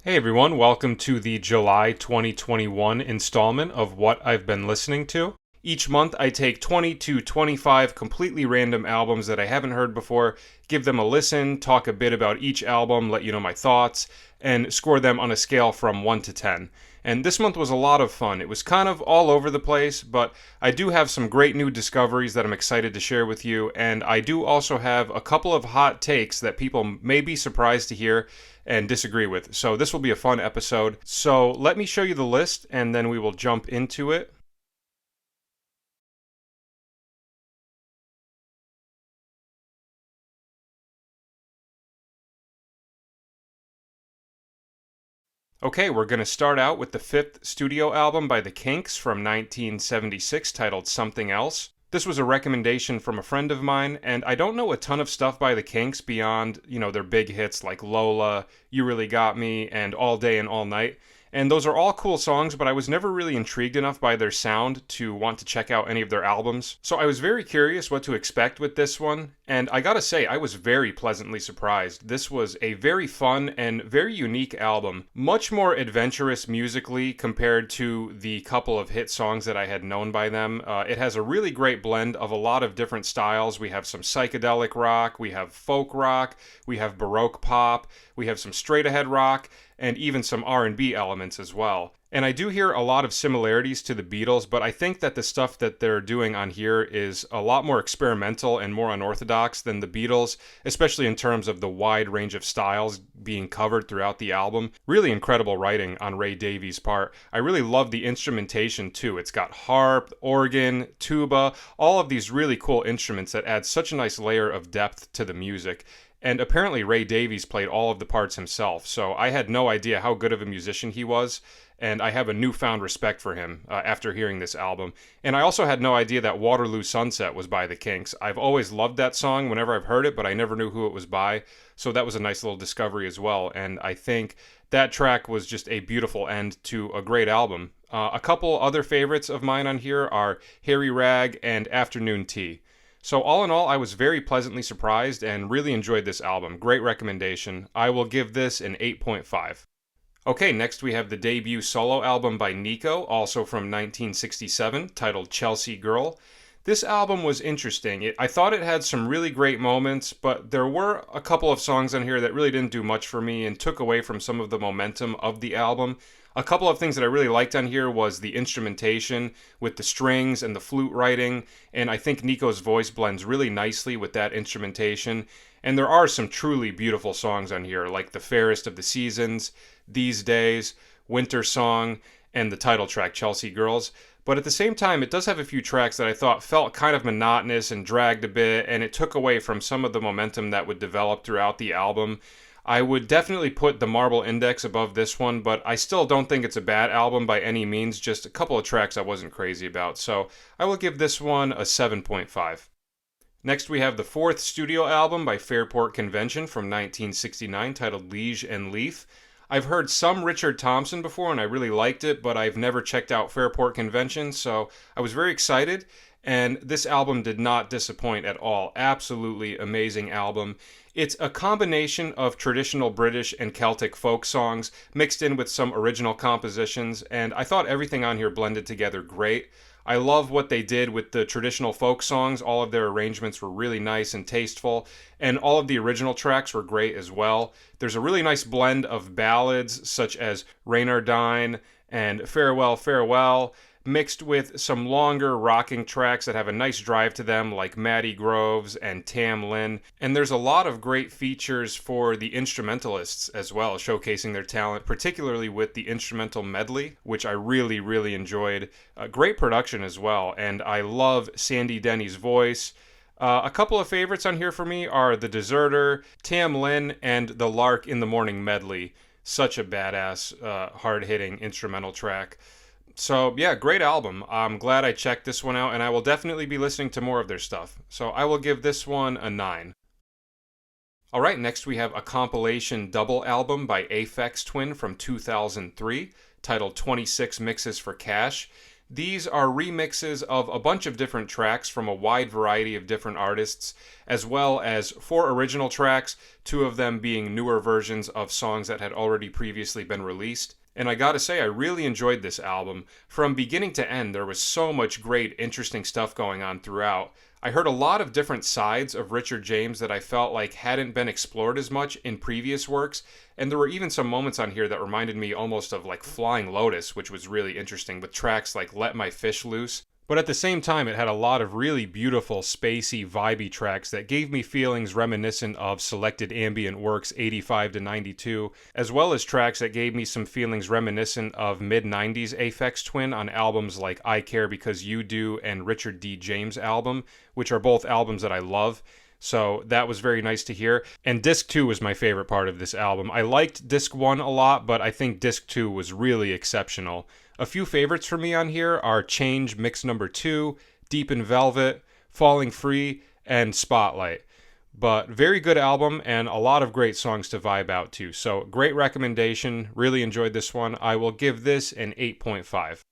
Hey everyone, welcome to the July 2021 installment of What I've Been Listening to. Each month I take 20 to 25 completely random albums that I haven't heard before, give them a listen, talk a bit about each album, let you know my thoughts, and score them on a scale from 1 to 10. And this month was a lot of fun. It was kind of all over the place, but I do have some great new discoveries that I'm excited to share with you, and I do also have a couple of hot takes that people may be surprised to hear and disagree with. So this will be a fun episode. So let me show you the list and then we will jump into it. Okay, we're going to start out with the fifth studio album by the Kinks from 1976 titled Something Else. This was a recommendation from a friend of mine, and I don't know a ton of stuff by the Kinks beyond, their big hits like Lola, You Really Got Me, and All Day and All Night. And those are all cool songs, but I was never really intrigued enough by their sound to want to check out any of their albums. So I was very curious what to expect with this one, and I gotta say, I was very pleasantly surprised. This was a very fun and very unique album, much more adventurous musically compared to the couple of hit songs that I had known by them. It has a really great blend of a lot of different styles. We have some psychedelic rock, we have folk rock, we have baroque pop, we have some straight ahead rock, and even some R&B elements as well. And I do hear a lot of similarities to the Beatles, but I think that the stuff that they're doing on here is a lot more experimental and more unorthodox than the Beatles, especially in terms of the wide range of styles being covered throughout the album. Really incredible writing on Ray Davies' part. I really love the instrumentation too. It's got harp, organ, tuba, all of these really cool instruments that add such a nice layer of depth to the music. And apparently Ray Davies played all of the parts himself, so I had no idea how good of a musician he was, and I have a newfound respect for him after hearing this album. And I also had no idea that Waterloo Sunset was by the Kinks. I've always loved that song whenever I've heard it, but I never knew who it was by, so that was a nice little discovery as well, and I think that track was just a beautiful end to a great album. A couple other favorites of mine on here are Harry Rag and Afternoon Tea. So all in all, I was very pleasantly surprised and really enjoyed this album. Great recommendation. I will give this an 8.5. Okay, next we have the debut solo album by Nico, also from 1967, titled Chelsea Girl. This album was interesting. I thought it had some really great moments, but there were a couple of songs on here that really didn't do much for me and took away from some of the momentum of the album. A couple of things that I really liked on here was the instrumentation with the strings and the flute writing, and I think Nico's voice blends really nicely with that instrumentation. And there are some truly beautiful songs on here, like The Fairest of the Seasons, These Days, Winter Song, and the title track, Chelsea Girls. But at the same time, it does have a few tracks that I thought felt kind of monotonous and dragged a bit, and it took away from some of the momentum that would develop throughout the album. I would definitely put the Marble Index above this one, but I still don't think it's a bad album by any means, just a couple of tracks I wasn't crazy about, so I will give this one a 7.5. Next we have the fourth studio album by Fairport Convention from 1969 titled Liege Lief. I've heard some Richard Thompson before and I really liked it, but I've never checked out Fairport Convention, so I was very excited, and this album did not disappoint at all. Absolutely amazing album. It's a combination of traditional British and Celtic folk songs mixed in with some original compositions, and I thought everything on here blended together great. I love what they did with the traditional folk songs. All of their arrangements were really nice and tasteful, and all of the original tracks were great as well. There's a really nice blend of ballads such as Reynardine and Farewell, Farewell, mixed with some longer rocking tracks that have a nice drive to them, like Matty Groves and Tam Lin. And there's a lot of great features for the instrumentalists as well, showcasing their talent, particularly with the instrumental medley, which I really, really enjoyed. Great production as well, and I love Sandy Denny's voice. A couple of favorites on here for me are The Deserter, Tam Lin, and The Lark in the Morning medley. Such a badass, hard-hitting instrumental track. So yeah, great album. I'm glad I checked this one out, and I will definitely be listening to more of their stuff. So I will give this one a 9. Alright, next we have a compilation double album by Aphex Twin from 2003, titled 26 Mixes for Cash. These are remixes of a bunch of different tracks from a wide variety of different artists, as well as 4 original tracks, 2 of them being newer versions of songs that had already previously been released. And I gotta say, I really enjoyed this album. From beginning to end, there was so much great, interesting stuff going on throughout. I heard a lot of different sides of Richard James that I felt like hadn't been explored as much in previous works, and there were even some moments on here that reminded me almost of like Flying Lotus, which was really interesting, with tracks like Let My Fish Loose. But at the same time, it had a lot of really beautiful, spacey, vibey tracks that gave me feelings reminiscent of selected ambient works 85 to 92, as well as tracks that gave me some feelings reminiscent of mid-90s Aphex Twin on albums like I Care Because You Do and Richard D. James' album, which are both albums that I love. So that was very nice to hear. And Disc 2 was my favorite part of this album. I liked Disc 1 a lot, but I think Disc 2 was really exceptional. A few favorites for me on here are Change Mix Number 2, Deep in Velvet, Falling Free, and Spotlight. But very good album and a lot of great songs to vibe out to. So great recommendation. Really enjoyed this one. I will give this an 8.5.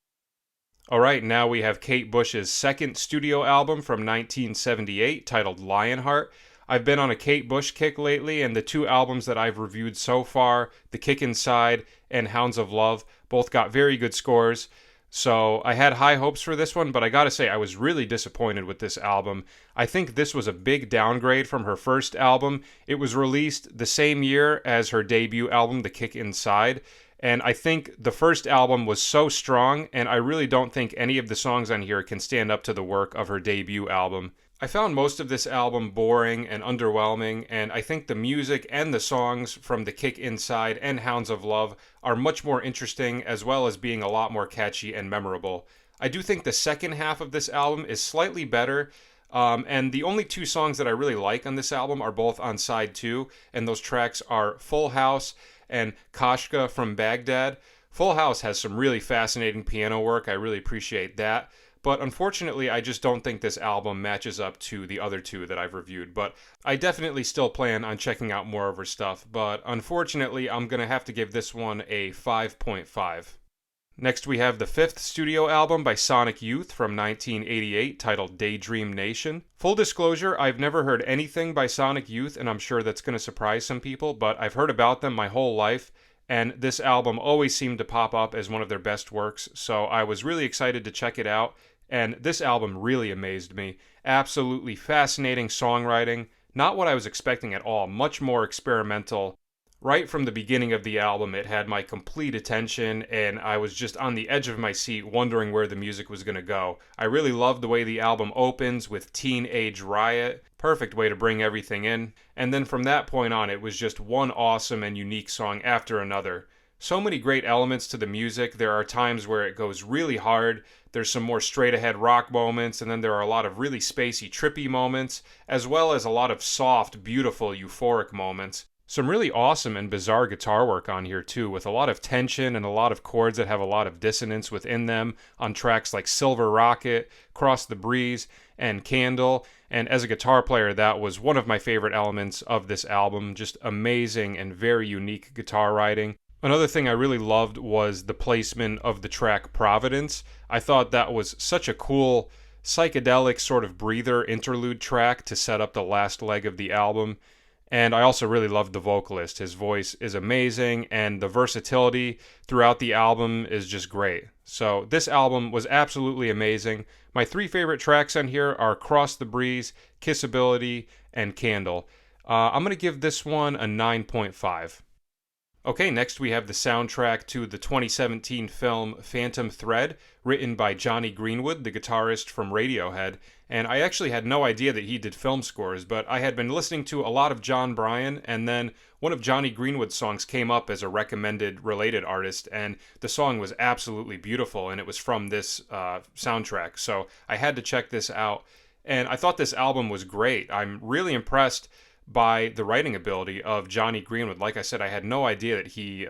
Alright, now we have Kate Bush's second studio album from 1978 titled Lionheart. I've been on a Kate Bush kick lately, and the 2 albums that I've reviewed so far, The Kick Inside and Hounds of Love, both got very good scores. So I had high hopes for this one, but I gotta say I was really disappointed with this album. I think this was a big downgrade from her first album. It was released the same year as her debut album, The Kick Inside. And I think the first album was so strong, and I really don't think any of the songs on here can stand up to the work of her debut album. I found most of this album boring and underwhelming, and I think the music and the songs from The Kick Inside and Hounds of Love are much more interesting, as well as being a lot more catchy and memorable. I do think the second half of this album is slightly better, and the only 2 songs that I really like on this album are both on side 2, and those tracks are Full House and Kashka from Baghdad. Full House has some really fascinating piano work. I really appreciate that. But unfortunately, I just don't think this album matches up to the other 2 that I've reviewed. But I definitely still plan on checking out more of her stuff. But unfortunately, I'm going to have to give this one a 5.5. Next, we have the 5th studio album by Sonic Youth from 1988 titled Daydream Nation. Full disclosure, I've never heard anything by Sonic Youth, and I'm sure that's going to surprise some people, but I've heard about them my whole life, and this album always seemed to pop up as one of their best works, so I was really excited to check it out, and this album really amazed me. Absolutely fascinating songwriting, not what I was expecting at all, much more experimental. Right from the beginning of the album, it had my complete attention, and I was just on the edge of my seat wondering where the music was going to go. I really loved the way the album opens with Teenage Riot. Perfect way to bring everything in. And then from that point on, it was just one awesome and unique song after another. So many great elements to the music. There are times where it goes really hard. There's some more straight-ahead rock moments, and then there are a lot of really spacey, trippy moments, as well as a lot of soft, beautiful, euphoric moments. Some really awesome and bizarre guitar work on here too, with a lot of tension and a lot of chords that have a lot of dissonance within them on tracks like Silver Rocket, Cross the Breeze, and Candle. And as a guitar player, that was one of my favorite elements of this album. Just amazing and very unique guitar writing. Another thing I really loved was the placement of the track Providence. I thought that was such a cool psychedelic sort of breather interlude track to set up the last leg of the album. And I also really loved the vocalist. His voice is amazing, and the versatility throughout the album is just great. So this album was absolutely amazing. My 3 favorite tracks on here are Cross the Breeze, Kissability, and Candle. I'm going to give this one a 9.5. Okay, next we have the soundtrack to the 2017 film Phantom Thread, written by Johnny Greenwood, the guitarist from Radiohead. And I actually had no idea that he did film scores, but I had been listening to a lot of John Bryan, and then one of Johnny Greenwood's songs came up as a recommended related artist, and the song was absolutely beautiful, and it was from this soundtrack. So I had to check this out, and I thought this album was great. I'm really impressed by the writing ability of Johnny Greenwood. Like I said, I had no idea that he,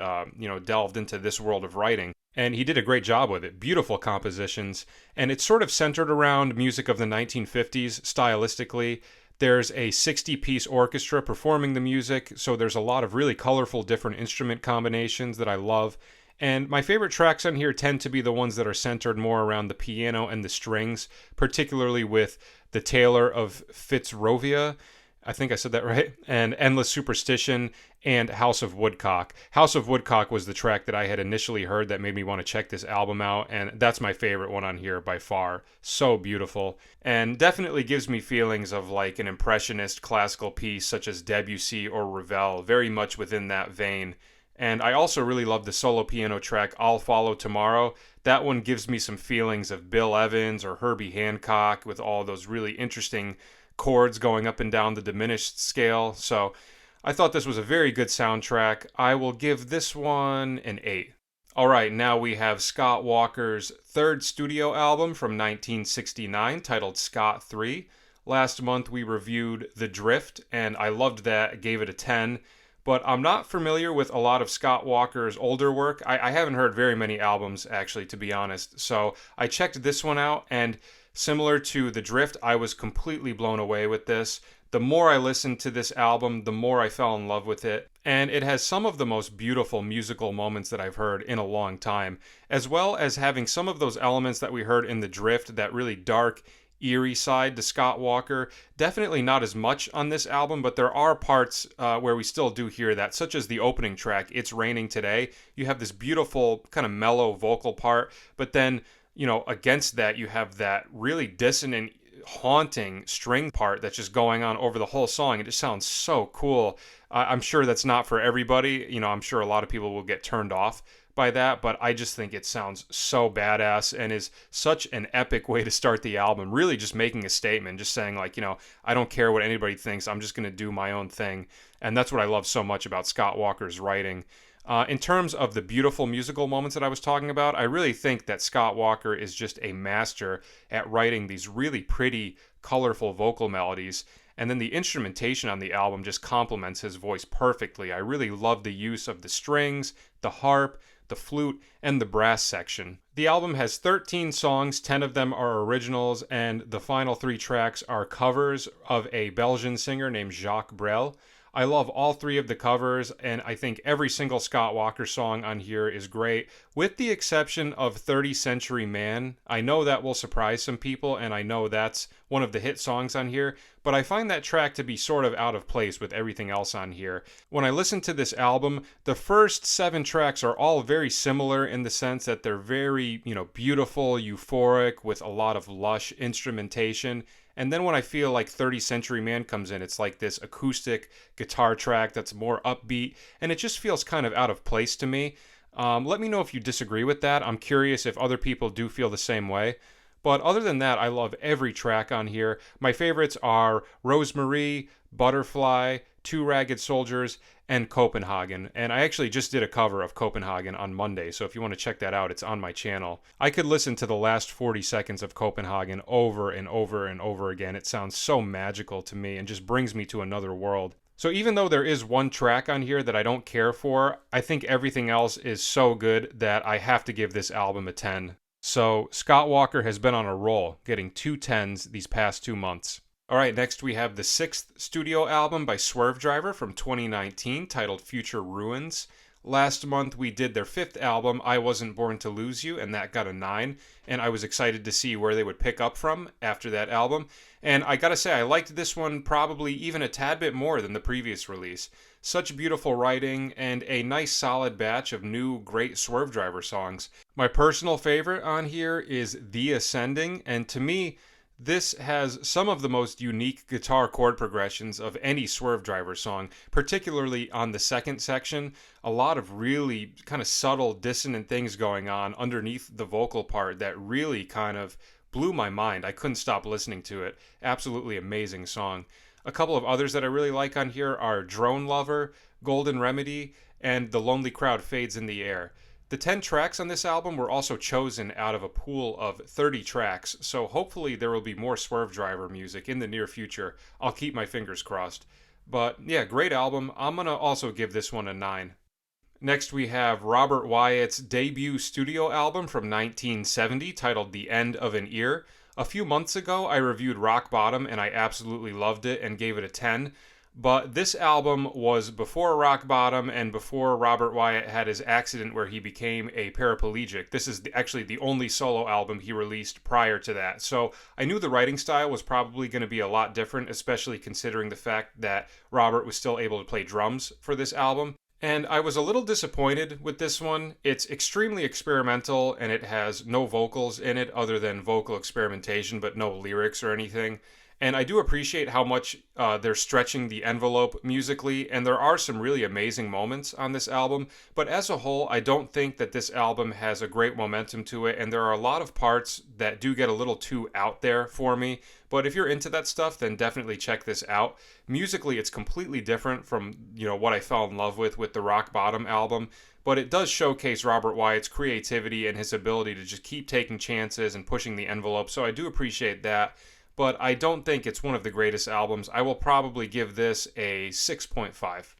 delved into this world of writing, and he did a great job with it. Beautiful compositions, and it's sort of centered around music of the 1950s stylistically. There's a 60-piece orchestra performing the music, so there's a lot of really colorful different instrument combinations that I love. And my favorite tracks on here tend to be the ones that are centered more around the piano and the strings, particularly with The Tailor of Fitzrovia. I think I said that right. And Endless Superstition and House of Woodcock. House of Woodcock was the track that I had initially heard that made me want to check this album out, and that's my favorite one on here by far. So beautiful. And definitely gives me feelings of like an impressionist classical piece such as Debussy or Ravel, very much within that vein. And I also really love the solo piano track I'll Follow Tomorrow. That one gives me some feelings of Bill Evans or Herbie Hancock with all those really interesting chords going up and down the diminished scale. So I thought this was a very good soundtrack. I will give this one an 8. Alright, now we have Scott Walker's third studio album from 1969 titled Scott 3. Last month we reviewed The Drift, and I loved that, gave it a 10. But I'm not familiar with a lot of Scott Walker's older work. I haven't heard very many albums, actually, to be honest. So I checked this one out, and similar to The Drift, I was completely blown away with this. The more I listened to this album, the more I fell in love with it. And it has some of the most beautiful musical moments that I've heard in a long time, as well as having some of those elements that we heard in The Drift, that really dark, eerie side to Scott Walker. Definitely not as much on this album, but there are parts where we still do hear that, such as the opening track, It's Raining Today. You have this beautiful kind of mellow vocal part, but then, you know, against that you have that really dissonant, haunting string part that's just going on over the whole song. It just sounds so cool. I'm sure that's not for everybody. You know, I'm sure a lot of people will get turned off by that, but I just think it sounds so badass and is such an epic way to start the album. Really just making a statement, just saying like, you know, I don't care what anybody thinks. I'm just going to do my own thing. And that's what I love so much about Scott Walker's writing. In terms of the beautiful musical moments that I was talking about, I really think that Scott Walker is just a master at writing these really pretty, colorful vocal melodies. And then the instrumentation on the album just complements his voice perfectly. I really love the use of the strings, the harp, the flute, and the brass section. The album has 13 songs, 10 of them are originals, and the final 3 tracks are covers of a Belgian singer named Jacques Brel. I love all 3 of the covers, and I think every single Scott Walker song on here is great, with the exception of 30th Century Man. I know that will surprise some people, and I know that's one of the hit songs on here, but I find that track to be sort of out of place with everything else on here. When I listen to this album, the first 7 tracks are all very similar in the sense that they're very, you know, beautiful, euphoric, with a lot of lush instrumentation. And then when I feel like 30th Century Man comes in, it's like this acoustic guitar track that's more upbeat, and it just feels kind of out of place to me. Let me know if you disagree with that. I'm curious if other people do feel the same way. But other than that, I love every track on here. My favorites are Rosemary, Butterfly, Two Ragged Soldiers, and Copenhagen. And I actually just did a cover of Copenhagen on Monday, so if you want to check that out, it's on my channel. I could listen to the last 40 seconds of Copenhagen over and over and over again. It sounds so magical to me and just brings me to another world. So even though there is one track on here that I don't care for, I think everything else is so good that I have to give this album a 10. So Scott Walker has been on a roll, getting 2 10s these past 2 months. Alright, next we have the 6th studio album by Swervedriver from 2019 titled Future Ruins. Last month we did their 5th album, I Wasn't Born to Lose You, and that got a 9, and I was excited to see where they would pick up from after that album. And I gotta say, I liked this one probably even a tad bit more than the previous release. Such beautiful writing and a nice solid batch of new great Swervedriver songs. My personal favorite on here is The Ascending, and to me, this has some of the most unique guitar chord progressions of any Swervedriver song, particularly on the second section. A lot of really kind of subtle, dissonant things going on underneath the vocal part that really kind of blew my mind. I couldn't stop listening to it. Absolutely amazing song. A couple of others that I really like on here are Drone Lover, Golden Remedy, and The Lonely Crowd Fades in the Air. The 10 tracks on this album were also chosen out of a pool of 30 tracks, so hopefully there will be more Swervedriver music in the near future. I'll keep my fingers crossed. But yeah, great album. I'm going to also give this one a 9. Next we have Robert Wyatt's debut studio album from 1970 titled The End of an Ear. A few months ago I reviewed Rock Bottom and I absolutely loved it and gave it a 10. But this album was before Rock Bottom and before Robert Wyatt had his accident where he became a paraplegic. This is actually the only solo album he released prior to that. So I knew the writing style was probably going to be a lot different, especially considering the fact that Robert was still able to play drums for this album. And I was a little disappointed with this one. It's extremely experimental and it has no vocals in it other than vocal experimentation, but no lyrics or anything. And I do appreciate how much they're stretching the envelope musically, and there are some really amazing moments on this album. But as a whole, I don't think that this album has a great momentum to it, and there are a lot of parts that do get a little too out there for me. But if you're into that stuff, then definitely check this out. Musically, it's completely different from what I fell in love with the Rock Bottom album. But it does showcase Robert Wyatt's creativity and his ability to just keep taking chances and pushing the envelope. So I do appreciate that. But I don't think it's one of the greatest albums. I will probably give this a 6.5.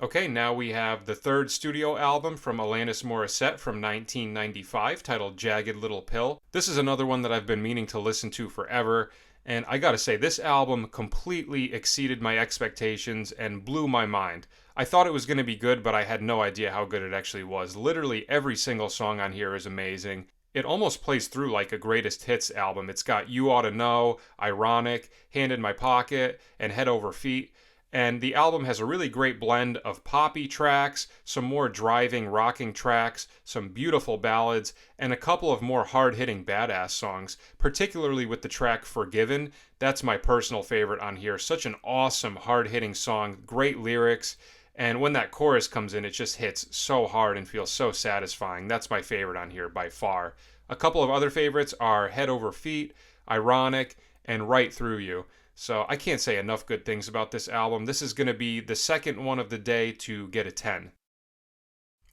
Okay, now we have the third studio album from Alanis Morissette from 1995 titled Jagged Little Pill. This is another one that I've been meaning to listen to forever, and I gotta say, this album completely exceeded my expectations and blew my mind. I thought it was going to be good, but I had no idea how good it actually was. Literally every single song on here is amazing. It almost plays through like a greatest hits album. It's got You Oughta Know, Ironic, Hand in My Pocket, and Head Over Feet. And the album has a really great blend of poppy tracks, some more driving, rocking tracks, some beautiful ballads, and a couple of more hard-hitting badass songs, particularly with the track Forgiven. That's my personal favorite on here. Such an awesome, hard-hitting song, great lyrics. And when that chorus comes in, it just hits so hard and feels so satisfying. That's my favorite on here by far. A couple of other favorites are Head Over Feet, Ironic, and Right Through You. So I can't say enough good things about this album. This is going to be the second one of the day to get a 10.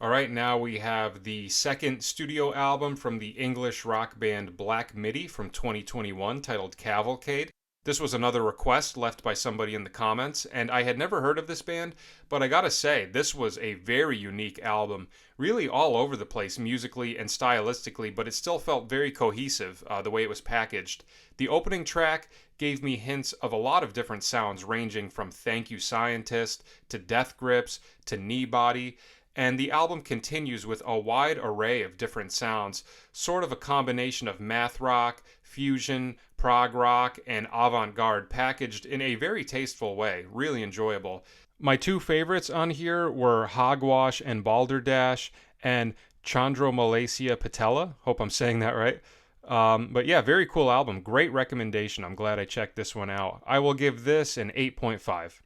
Alright, now we have the second studio album from the English rock band Black Midi from 2021 titled Cavalcade. This was another request left by somebody in the comments, and I had never heard of this band, but I gotta say, this was a very unique album, really all over the place musically and stylistically, but it still felt very cohesive the way it was packaged. The opening track gave me hints of a lot of different sounds, ranging from Thank You Scientist, to Death Grips, to Knee Body, and the album continues with a wide array of different sounds, sort of a combination of math rock, fusion, prog rock, and avant-garde packaged in a very tasteful way. Really enjoyable. My two favorites on here were Hogwash and Balderdash and Chandramalacia Patella. Hope I'm saying that right. But yeah, very cool album. Great recommendation. I'm glad I checked this one out. I will give this an 8.5.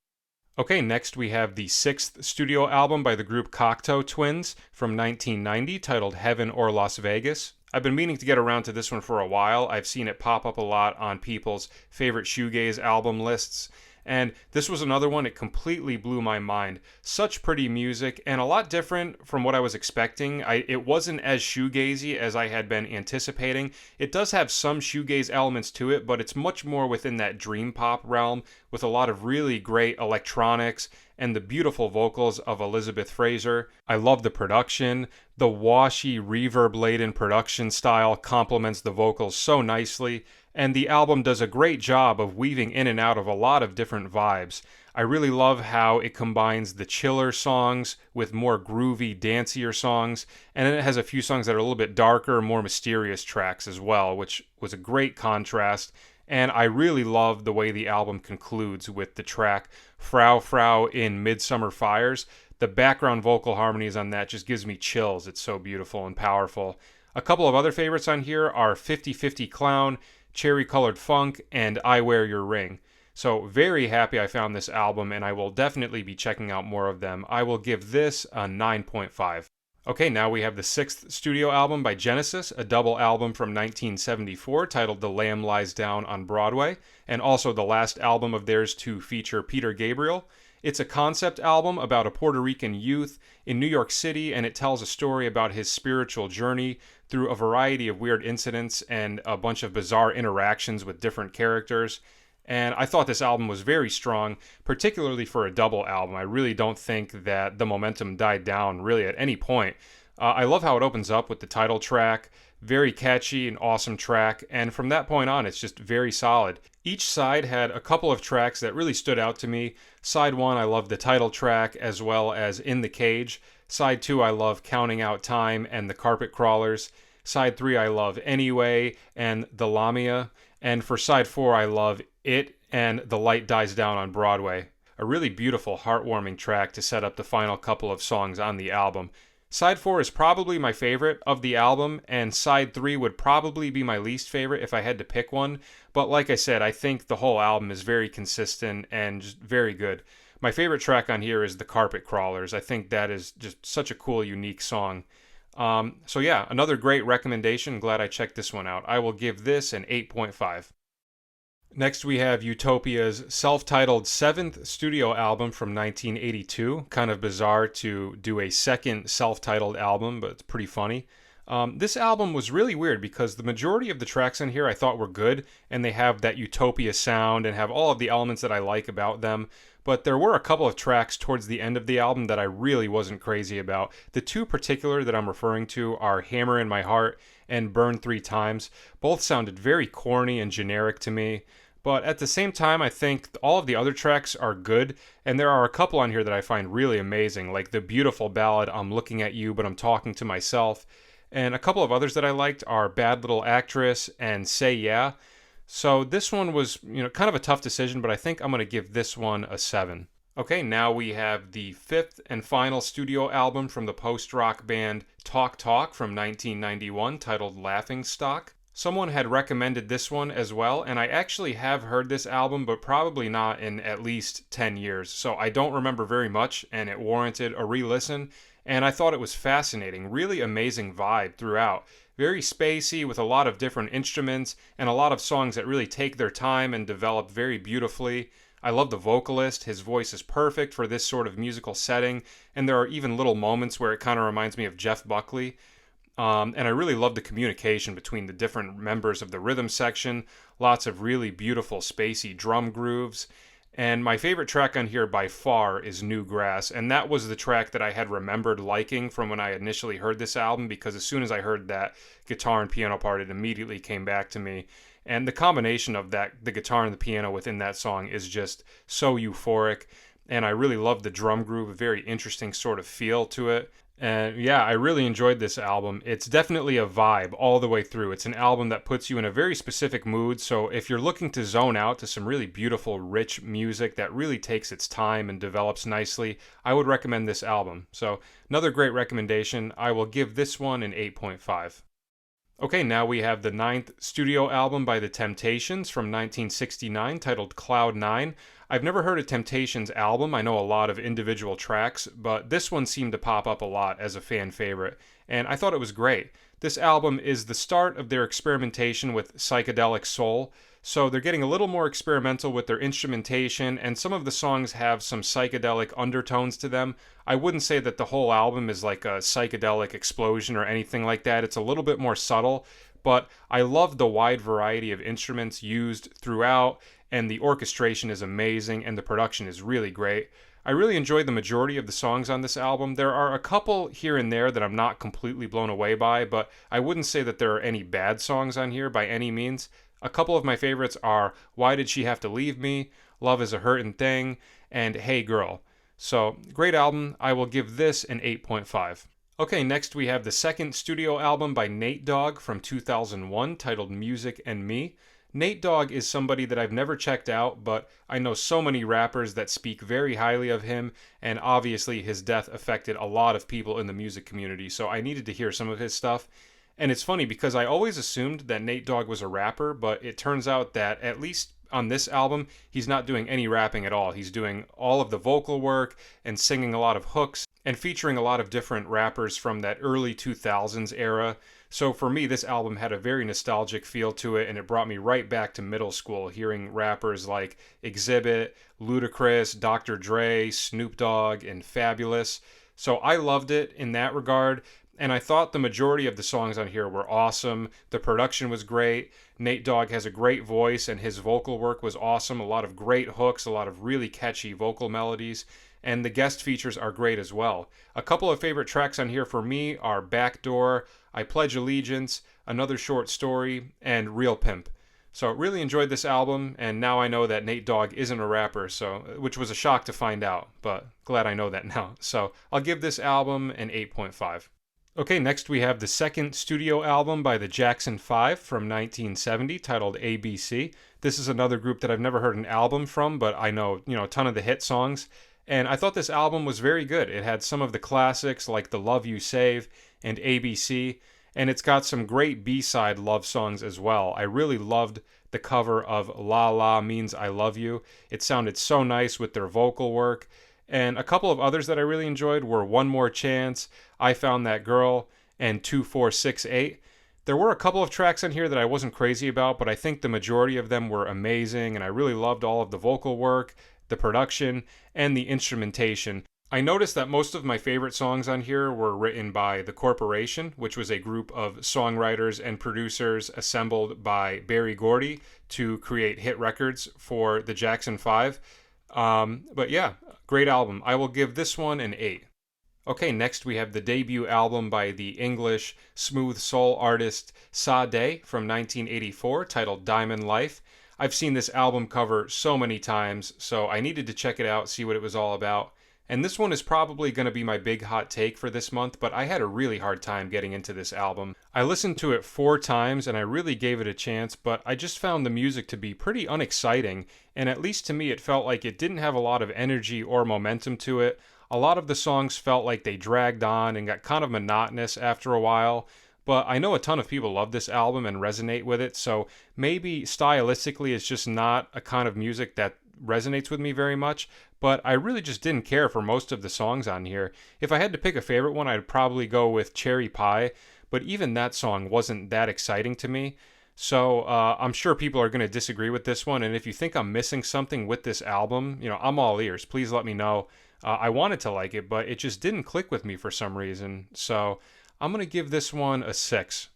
Okay, next we have the sixth studio album by the group Cocteau Twins from 1990 titled Heaven or Las Vegas. I've been meaning to get around to this one for a while. I've seen it pop up a lot on people's favorite shoegaze album lists. And this was another one, it completely blew my mind. Such pretty music, and a lot different from what I was expecting. It wasn't as shoegazy as I had been anticipating. It does have some shoegaze elements to it, but it's much more within that dream pop realm, with a lot of really great electronics and the beautiful vocals of Elizabeth Fraser. I love the production. The washy, reverb-laden production style complements the vocals so nicely, and the album does a great job of weaving in and out of a lot of different vibes. I really love how it combines the chiller songs with more groovy, dancier songs, and then it has a few songs that are a little bit darker, more mysterious tracks as well, which was a great contrast. And I really love the way the album concludes with the track Frau Frau in Midsummer Fires. The background vocal harmonies on that just gives me chills. It's so beautiful and powerful. A couple of other favorites on here are 50/50 Clown, Cherry Colored Funk, and I Wear Your Ring. So very happy I found this album, and I will definitely be checking out more of them. I will give this a 9.5. Okay, now we have the sixth studio album by Genesis, a double album from 1974 titled The Lamb Lies Down on Broadway, and also the last album of theirs to feature Peter Gabriel. It's a concept album about a Puerto Rican youth in New York City, and it tells a story about his spiritual journey through a variety of weird incidents and a bunch of bizarre interactions with different characters. And I thought this album was very strong, particularly for a double album. I really don't think that the momentum died down really at any point. I love how it opens up with the title track. Very catchy and awesome track, and from that point on, it's just very solid. Each side had a couple of tracks that really stood out to me. Side 1, I love the title track as well as In the Cage. Side 2, I love Counting Out Time and The Carpet Crawlers. Side 3, I love Anyway and The Lamia. And for side 4, I love It and The Light Dies Down on Broadway. A really beautiful, heartwarming track to set up the final couple of songs on the album. Side 4 is probably my favorite of the album, and side 3 would probably be my least favorite if I had to pick one. But like I said, I think the whole album is very consistent and just very good. My favorite track on here is The Carpet Crawlers. I think that is just such a cool, unique song. So yeah, another great recommendation. Glad I checked this one out. I will give this an 8.5. Next, we have Utopia's self-titled 7th studio album from 1982. Kind of bizarre to do a second self-titled album, but it's pretty funny. This album was really weird because the majority of the tracks on here I thought were good, and they have that Utopia sound and have all of the elements that I like about them. But there were a couple of tracks towards the end of the album that I really wasn't crazy about. The two particular that I'm referring to are Hammer in My Heart and Burn 3 Times. Both sounded very corny and generic to me. But at the same time, I think all of the other tracks are good, and there are a couple on here that I find really amazing, like the beautiful ballad I'm Looking at You But I'm Talking to Myself. And a couple of others that I liked are Bad Little Actress and Say Yeah. So this one was, kind of a tough decision, but I think I'm going to give this one a 7. Okay, now we have the 5th and final studio album from the post-rock band Talk Talk from 1991, titled Laughing Stock. Someone had recommended this one as well, and I actually have heard this album, but probably not in at least 10 years. So I don't remember very much, and it warranted a re-listen, and I thought it was fascinating. Really amazing vibe throughout. Very spacey with a lot of different instruments and a lot of songs that really take their time and develop very beautifully. I love the vocalist. His voice is perfect for this sort of musical setting, and there are even little moments where it kind of reminds me of Jeff Buckley. And I really love the communication between the different members of the rhythm section. Lots of really beautiful spacey drum grooves. And my favorite track on here by far is New Grass, and that was the track that I had remembered liking from when I initially heard this album, because as soon as I heard that guitar and piano part, it immediately came back to me. And the combination of that, the guitar and the piano within that song, is just so euphoric, and I really love the drum groove, a very interesting sort of feel to it. And yeah, I really enjoyed this album. It's definitely a vibe all the way through. It's an album that puts you in a very specific mood, so if you're looking to zone out to some really beautiful, rich music that really takes its time and develops nicely, I would recommend this album. So another great recommendation. I will give this one an 8.5. Okay, now we have the 9th studio album by The Temptations from 1969, titled Cloud 9. I've never heard a Temptations album. I know a lot of individual tracks, but this one seemed to pop up a lot as a fan favorite, and I thought it was great. This album is the start of their experimentation with psychedelic soul, so they're getting a little more experimental with their instrumentation, and some of the songs have some psychedelic undertones to them. I wouldn't say that the whole album is like a psychedelic explosion or anything like that. It's a little bit more subtle, but I love the wide variety of instruments used throughout, and the orchestration is amazing, and the production is really great. I really enjoyed the majority of the songs on this album. There are a couple here and there that I'm not completely blown away by, but I wouldn't say that there are any bad songs on here by any means. A couple of my favorites are Why Did She Have to Leave Me, Love Is a Hurtin' Thing, and Hey Girl. So, great album. I will give this an 8.5. Okay, next we have the 2nd studio album by Nate Dogg from 2001, titled Music and Me. Nate Dogg is somebody that I've never checked out, but I know so many rappers that speak very highly of him, and obviously his death affected a lot of people in the music community, so I needed to hear some of his stuff. And it's funny because I always assumed that Nate Dogg was a rapper, but it turns out that at least on this album, he's not doing any rapping at all. He's doing all of the vocal work and singing a lot of hooks and featuring a lot of different rappers from that early 2000s era. So for me, this album had a very nostalgic feel to it, and it brought me right back to middle school, hearing rappers like Exhibit, Ludacris, Dr. Dre, Snoop Dogg, and Fabulous. So I loved it in that regard. And I thought the majority of the songs on here were awesome. The production was great. Nate Dogg has a great voice, and his vocal work was awesome. A lot of great hooks, a lot of really catchy vocal melodies. and the guest features are great as well. A couple of favorite tracks on here for me are Backdoor, I Pledge Allegiance, Another Short Story, and Real Pimp. So really enjoyed this album, and now I know that Nate Dogg isn't a rapper, so which was a shock to find out, but glad I know that now. So I'll give this album an 8.5. Okay, next we have the second studio album by the Jackson 5 from 1970 titled ABC. This is another group that I've never heard an album from, but I know, a ton of the hit songs. And I thought this album was very good. It had some of the classics like The Love You Save and ABC, and it's got some great B-side love songs as well. I really loved the cover of La La Means I Love You. It sounded so nice with their vocal work. And a couple of others that I really enjoyed were One More Chance, I Found That Girl, and 2468. There were a couple of tracks on here that I wasn't crazy about, but I think the majority of them were amazing, and I really loved all of the vocal work, the production, and the instrumentation. I noticed that most of my favorite songs on here were written by The Corporation, which was a group of songwriters and producers assembled by Berry Gordy to create hit records for the Jackson 5. But yeah, great album. I will give this one an 8. Okay, next we have the debut album by the English smooth soul artist Sade from 1984 titled Diamond Life. I've seen this album cover so many times, so I needed to check it out, see what it was all about. And this one is probably going to be my big hot take for this month, but I had a really hard time getting into this album. I listened to it 4 times and I really gave it a chance, but I just found the music to be pretty unexciting, and at least to me it felt like it didn't have a lot of energy or momentum to it. A lot of the songs felt like they dragged on and got kind of monotonous after a while. But I know a ton of people love this album and resonate with it, so maybe stylistically it's just not a kind of music that resonates with me very much, but I really just didn't care for most of the songs on here. If I had to pick a favorite one, I'd probably go with Cherry Pie, but even that song wasn't that exciting to me. So I'm sure people are going to disagree with this one, and if you think I'm missing something with this album, I'm all ears. Please let me know. I wanted to like it, but it just didn't click with me for some reason, so I'm going to give this one a 6.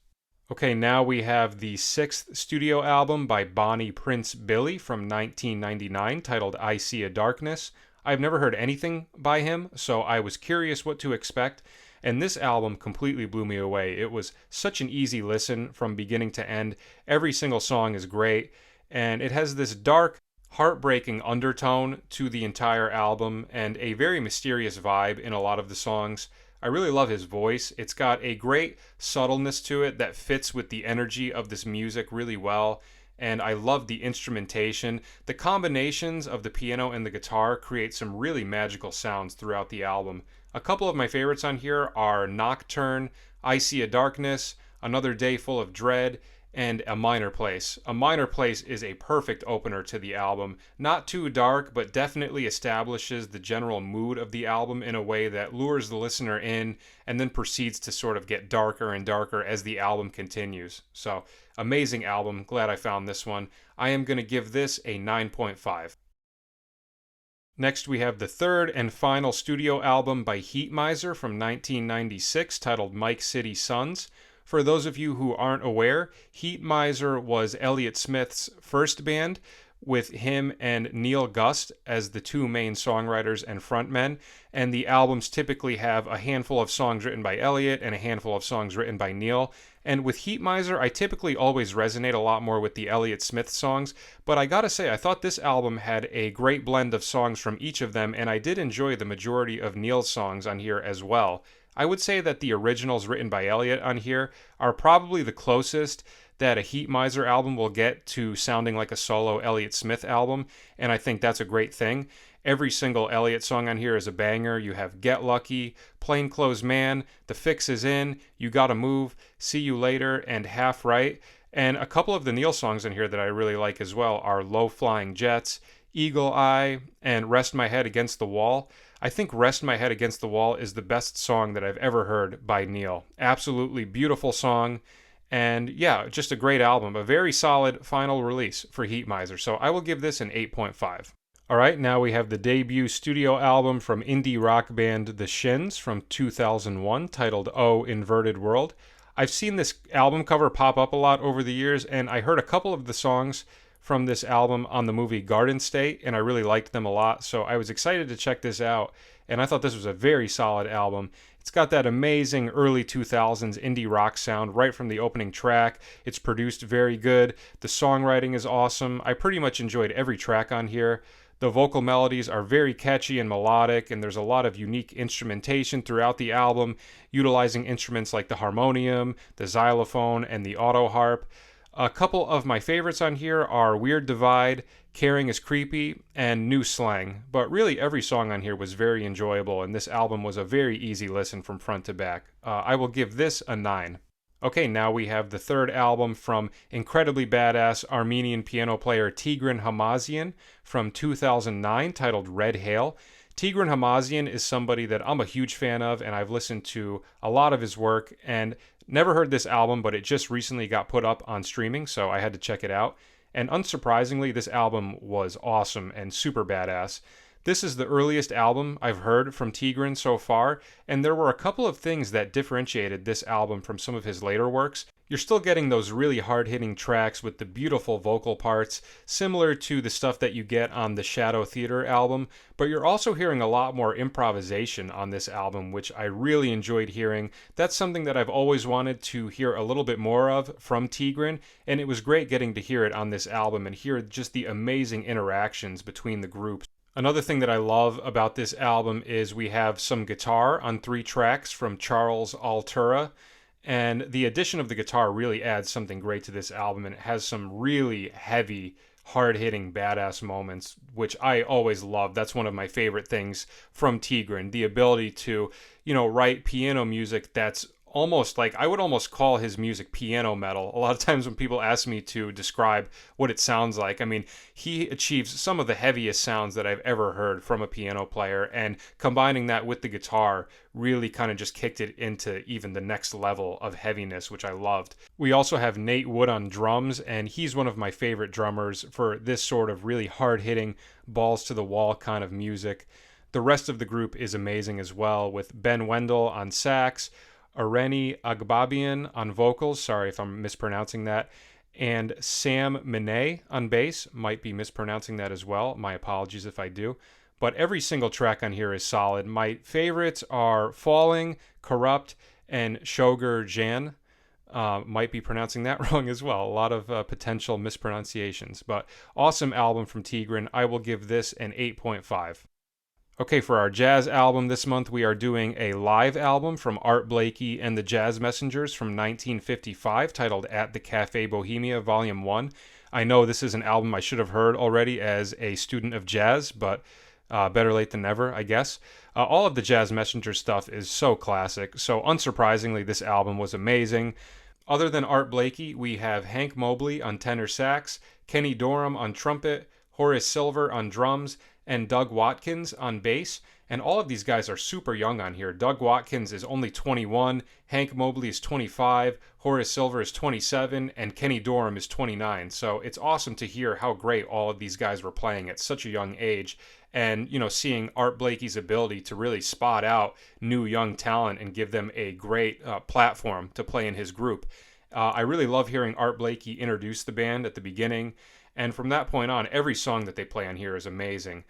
Okay, now we have the 6th studio album by Bonnie Prince Billy from 1999 titled I See a Darkness. I've never heard anything by him, so I was curious what to expect, and this album completely blew me away. It was such an easy listen from beginning to end. Every single song is great, and it has this dark, heartbreaking undertone to the entire album and a very mysterious vibe in a lot of the songs. I really love his voice. It's got a great subtleness to it that fits with the energy of this music really well, and I love the instrumentation. The combinations of the piano and the guitar create some really magical sounds throughout the album. A couple of my favorites on here are Nocturne, I See a Darkness, Another Day Full of Dread, and A Minor Place. A Minor Place is a perfect opener to the album. Not too dark, but definitely establishes the general mood of the album in a way that lures the listener in and then proceeds to sort of get darker and darker as the album continues. So, amazing album. Glad I found this one. I am going to give this a 9.5. Next, we have the third and final studio album by Heat Miser from 1996 titled Mike City Sons. For those of you who aren't aware, Heat Miser was Elliott Smith's first band, with him and Neil Gust as the 2 main songwriters and frontmen, and the albums typically have a handful of songs written by Elliott and a handful of songs written by Neil. And with Heat Miser, I typically always resonate a lot more with the Elliott Smith songs, but I gotta say, I thought this album had a great blend of songs from each of them, and I did enjoy the majority of Neil's songs on here as well. I would say that the originals written by Elliott on here are probably the closest that a Heat Miser album will get to sounding like a solo Elliott Smith album, and I think that's a great thing. Every single Elliott song on here is a banger. You have Get Lucky, Plainclothes Man, The Fix Is In, You Gotta Move, See You Later, and Half Right. And a couple of the Neil songs in here that I really like as well are Low Flying Jets, Eagle Eye, and Rest My Head Against the Wall. I think Rest My Head Against the Wall is the best song that I've ever heard by Neil. Absolutely beautiful song. And yeah, just a great album. A very solid final release for Heat Miser. So I will give this an 8.5. Alright, now we have the debut studio album from indie rock band The Shins from 2001 titled Oh Inverted World. I've seen this album cover pop up a lot over the years, and I heard a couple of the songs from this album on the movie Garden State, and I really liked them a lot, so I was excited to check this out, and I thought this was a very solid album. It's got that amazing early 2000s indie rock sound right from the opening track. It's produced very good. The songwriting is awesome. I pretty much enjoyed every track on here. The vocal melodies are very catchy and melodic, and there's a lot of unique instrumentation throughout the album, utilizing instruments like the harmonium, the xylophone, and the auto harp. A couple of my favorites on here are Weird Divide, Caring is Creepy, and New Slang. But really every song on here was very enjoyable, and this album was a very easy listen from front to back. I will give this a 9. Okay, now we have the third album from incredibly badass Armenian piano player Tigran Hamazian from 2009, titled Red Hail. Tigran Hamazian is somebody that I'm a huge fan of, and I've listened to a lot of his work, and never heard this album, but it just recently got put up on streaming, so I had to check it out. And unsurprisingly, this album was awesome and super badass. This is the earliest album I've heard from Tigran so far, and there were a couple of things that differentiated this album from some of his later works. You're still getting those really hard-hitting tracks with the beautiful vocal parts, similar to the stuff that you get on the Shadow Theater album, but you're also hearing a lot more improvisation on this album, which I really enjoyed hearing. That's something that I've always wanted to hear a little bit more of from Tigran, and it was great getting to hear it on this album and hear just the amazing interactions between the groups. Another thing that I love about this album is we have some guitar on 3 tracks from Charles Altura, and the addition of the guitar really adds something great to this album, and it has some really heavy, hard-hitting, badass moments, which I always love. That's one of my favorite things from Tigran, the ability to, write piano music that's almost like, I would almost call his music piano metal. A lot of times when people ask me to describe what it sounds like, I mean, he achieves some of the heaviest sounds that I've ever heard from a piano player, and combining that with the guitar really kind of just kicked it into even the next level of heaviness, which I loved. We also have Nate Wood on drums, and he's one of my favorite drummers for this sort of really hard-hitting, balls-to-the-wall kind of music. The rest of the group is amazing as well, with Ben Wendell on sax, Areni Agbabian on vocals, sorry if I'm mispronouncing that, and Sam Minet on bass, might be mispronouncing that as well, my apologies if I do, but every single track on here is solid. My favorites are Falling, Corrupt, and Shogur Jan. Might be pronouncing that wrong as well, a lot of potential mispronunciations, but awesome album from Tigran. I will give this an 8.5. Okay, for our jazz album this month, we are doing a live album from Art Blakey and the Jazz Messengers from 1955, titled At the Cafe Bohemia, Volume 1. I know this is an album I should have heard already as a student of jazz, but better late than never, I guess. All of the Jazz Messenger stuff is so classic, so unsurprisingly, this album was amazing. Other than Art Blakey, we have Hank Mobley on tenor sax, Kenny Dorham on trumpet, Horace Silver on drums, and Doug Watkins on bass, and all of these guys are super young on here. Doug Watkins is only 21, Hank Mobley is 25, Horace Silver is 27, and Kenny Dorham is 29. So it's awesome to hear how great all of these guys were playing at such a young age, and seeing Art Blakey's ability to really spot out new young talent and give them a great platform to play in his group. I really love hearing Art Blakey introduce the band at the beginning, and from that point on, every song that they play on here is amazing.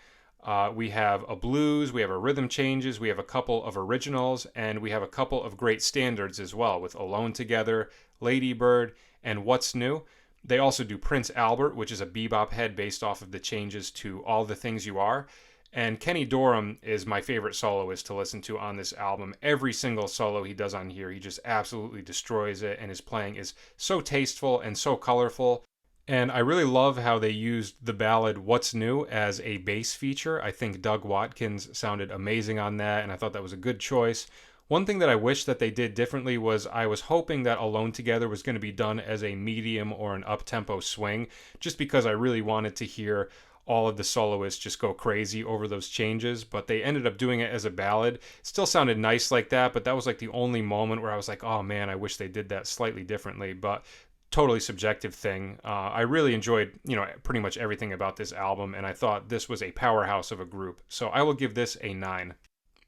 We have a blues, we have a rhythm changes, we have a couple of originals, and we have a couple of great standards as well, with Alone Together, Lady Bird, and What's New. They also do Prince Albert, which is a bebop head based off of the changes to All the Things You Are. And Kenny Dorham is my favorite soloist to listen to on this album. Every single solo he does on here, he just absolutely destroys it, and his playing is so tasteful and so colorful. And I really love how they used the ballad What's New as a bass feature. I think Doug Watkins sounded amazing on that, and I thought that was a good choice. One thing that I wish that they did differently was I was hoping that Alone Together was going to be done as a medium or an up-tempo swing, just because I really wanted to hear all of the soloists just go crazy over those changes, but they ended up doing it as a ballad. Still sounded nice like that, but that was like the only moment where I was like, oh man, I wish they did that slightly differently, but totally subjective thing. I really enjoyed, pretty much everything about this album, and I thought this was a powerhouse of a group. So I will give this a 9.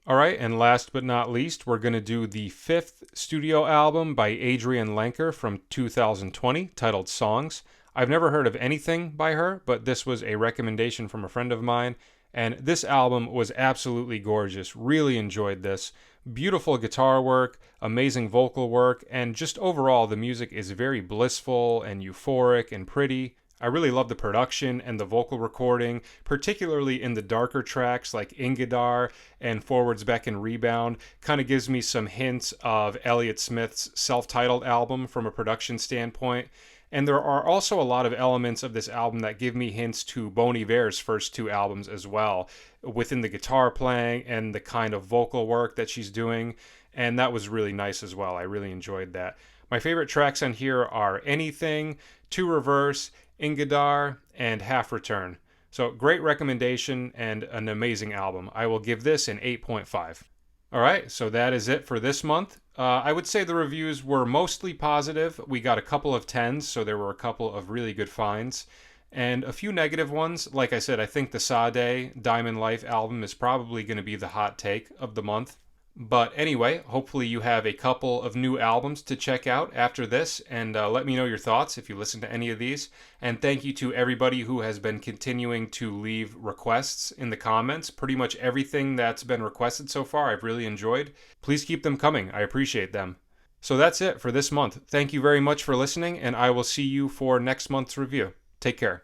All right, and last but not least, we're going to do the 5th studio album by Adrian Lenker from 2020, titled Songs. I've never heard of anything by her, but this was a recommendation from a friend of mine, and this album was absolutely gorgeous. Really enjoyed this. Beautiful guitar work, amazing vocal work, and just overall the music is very blissful and euphoric and pretty. I really love the production and the vocal recording, particularly in the darker tracks like Ingadar and Forwards, Back, and Rebound. Kind of gives me some hints of Elliott Smith's self-titled album from a production standpoint. And there are also a lot of elements of this album that give me hints to Bon Iver's first two albums as well, within the guitar playing and the kind of vocal work that she's doing. And that was really nice as well. I really enjoyed that. My favorite tracks on here are Anything, To Reverse, Ingadar, and Half Return. So great recommendation and an amazing album. I will give this an 8.5. All right, so that is it for this month. I would say the reviews were mostly positive. We got a couple of 10s, so there were a couple of really good finds. And a few negative ones. Like I said, I think the Sade Diamond Life album is probably going to be the hot take of the month. But anyway, hopefully you have a couple of new albums to check out after this, and let me know your thoughts if you listen to any of these. And thank you to everybody who has been continuing to leave requests in the comments. Pretty much everything that's been requested so far I've really enjoyed. Please keep them coming. I appreciate them. So that's it for this month. Thank you very much for listening, and I will see you for next month's review. Take care.